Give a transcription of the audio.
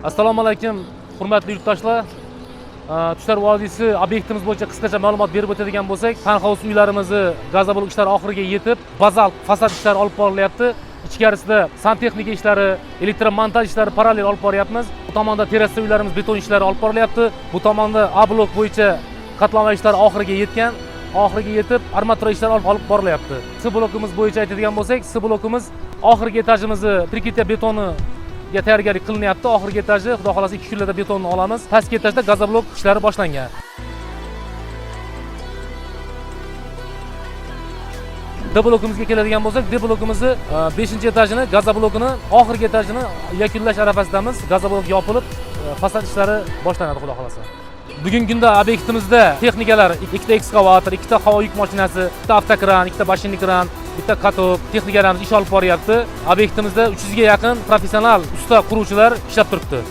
Assalomu alaykum, hurmatli yurtdoshlar. Tushlar vodiysi obyektimiz bo'yicha qisqacha ma'lumot berib o'tadigan bo'lsak, townhouse uylarimizni gazoblok ishlari oxiriga yetib, bazalt fasad ishlari olib borilyapti. Ichkarisida santexnika ishlari, elektromontaj ishlari parallel olib boryapmiz. Bu tomonda terrasa uylarimiz beton ishlari olib borilyapti. Bu tomonda A blok bo'yicha qatlama ishlari oxiriga yetgan. Oxiriga yetib, armatura ishlari olib borilyapti. C blokimiz bo'yicha aytadigan bo'lsak, C blokimiz oxirgi etajimizni prikritya betoni tayyorgarlik qilinyapti. Oxirgi etaji, xudo xolasa 2 kunlarda betonni olamiz. Pastki etajda gazoblok ishlari boshlangan. D blokimizga keladigan bo'lsak, D blokimizni 5-etajini, gazoblokini, oxirgi etajini yakunlash arafasidamiz. Gazoblok yopilib, fasad ishlari boshlanadi, xudo xolasa. Bugungi kunda obyektimizda texnikalar, ikkita ekskavator, ikkita havo yuk mashinasi, ikkita avtokran, ikkita bashinnik kran, bitta katok texnikalarimiz ish olib boryapti. Obyektimizda 300 ga yaqin professional usta quruvchilar ishlab turibdi.